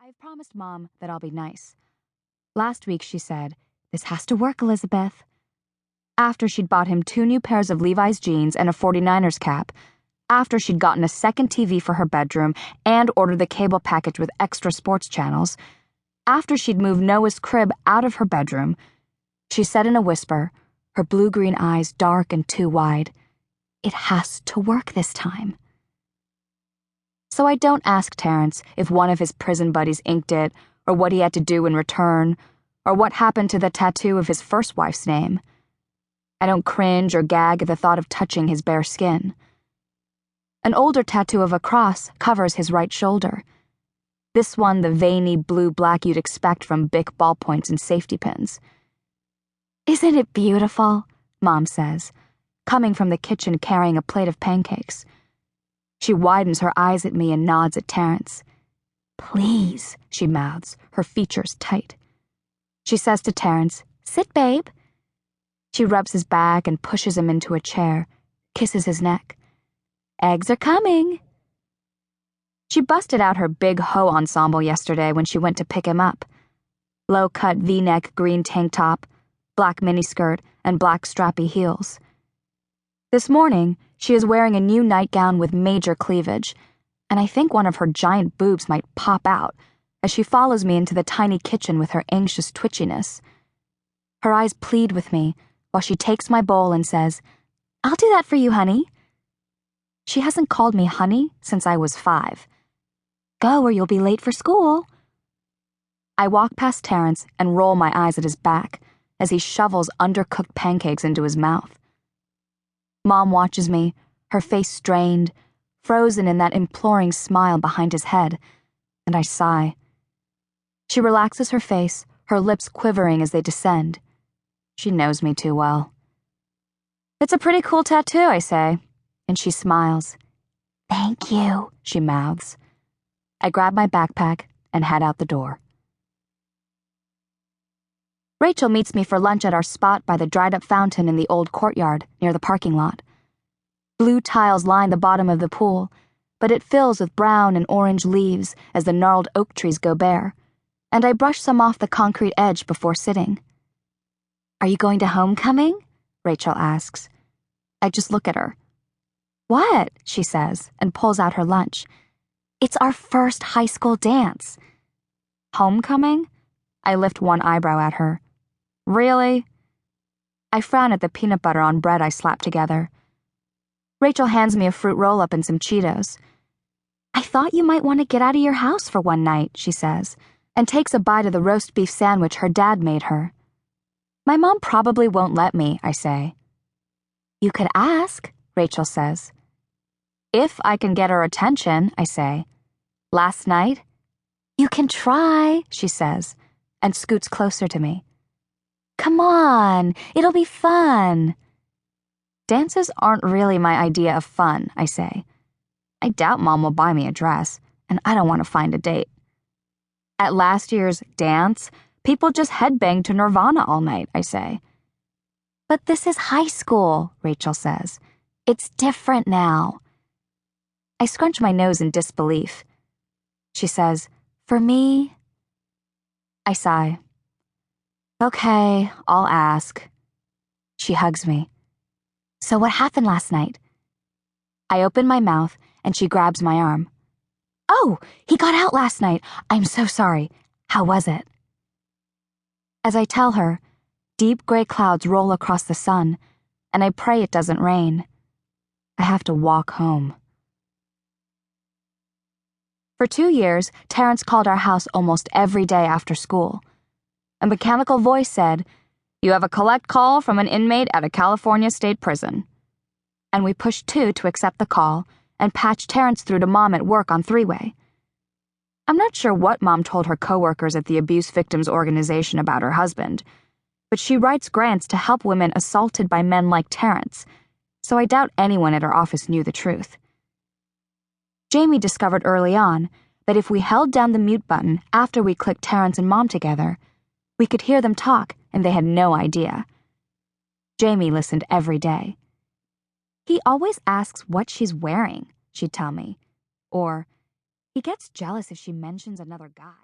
I've promised Mom that I'll be nice. Last week she said, "This has to work, Elizabeth." After she'd bought him 2 new pairs of Levi's jeans and a 49ers cap, after she'd gotten a second TV for her bedroom and ordered the cable package with extra sports channels, after she'd moved Noah's crib out of her bedroom, she said in a whisper, her blue-green eyes dark and too wide, "It has to work this time." So I don't ask Terrence if one of his prison buddies inked it, or what he had to do in return, or what happened to the tattoo of his first wife's name. I don't cringe or gag at the thought of touching his bare skin. An older tattoo of a cross covers his right shoulder. This one the veiny blue-black you'd expect from Bic ballpoints and safety pins. "Isn't it beautiful?" Mom says, coming from the kitchen carrying a plate of pancakes. She widens her eyes at me and nods at Terrence. "Please," she mouths, her features tight. She says to Terrence, "Sit, babe." She rubs his back and pushes him into a chair, kisses his neck. "Eggs are coming." She busted out her big hoe ensemble yesterday when she went to pick him up. Low-cut V-neck green tank top, black miniskirt, and black strappy heels. This morning, she is wearing a new nightgown with major cleavage, and I think one of her giant boobs might pop out as she follows me into the tiny kitchen with her anxious twitchiness. Her eyes plead with me while she takes my bowl and says, "I'll do that for you, honey." She hasn't called me honey since I was 5. Go or you'll be late for school. I walk past Terrence and roll my eyes at his back as he shovels undercooked pancakes into his mouth. Mom watches me, her face strained, frozen in that imploring smile behind his head, and I sigh. She relaxes her face, her lips quivering as they descend. She knows me too well. "It's a pretty cool tattoo," I say, and she smiles. "Thank you," she mouths. I grab my backpack and head out the door. Rachel meets me for lunch at our spot by the dried-up fountain in the old courtyard near the parking lot. Blue tiles line the bottom of the pool, but it fills with brown and orange leaves as the gnarled oak trees go bare, and I brush some off the concrete edge before sitting. "Are you going to homecoming?" Rachel asks. I just look at her. "What?" she says, and pulls out her lunch. "It's our first high school dance." "Homecoming?" I lift one eyebrow at her. "Really?" I frown at the peanut butter on bread I slap together. Rachel hands me a fruit roll-up and some Cheetos. "I thought you might want to get out of your house for one night," she says, and takes a bite of the roast beef sandwich her dad made her. "My mom probably won't let me," I say. "You could ask," Rachel says. "If I can get her attention," I say. "Last night?" "You can try," she says, and scoots closer to me. "Come on, it'll be fun." Dances aren't really my idea of fun, I say. I doubt Mom will buy me a dress, and I don't want to find a date. At last year's dance, people just headbanged to Nirvana all night, I say. "But this is high school," Rachel says. "It's different now." I scrunch my nose in disbelief. She says, "For me?" I sigh. "Okay, I'll ask." She hugs me. "So what happened last night?" I open my mouth and she grabs my arm. "Oh, he got out last night. I'm so sorry. How was it?" As I tell her, deep gray clouds roll across the sun, and I pray it doesn't rain. I have to walk home. For 2 years, Terrence called our house almost every day after school. A mechanical voice said, "You have a collect call from an inmate at a California state prison." And we pushed 2 to accept the call and patched Terrence through to Mom at work on 3-way. I'm not sure what Mom told her coworkers at the abuse victims organization about her husband, but she writes grants to help women assaulted by men like Terrence, so I doubt anyone at her office knew the truth. Jaime discovered early on that if we held down the mute button after we clicked Terrence and Mom together, we could hear them talk and they had no idea. Jaime listened every day. "He always asks what she's wearing," she'd tell me. Or, "He gets jealous if she mentions another guy."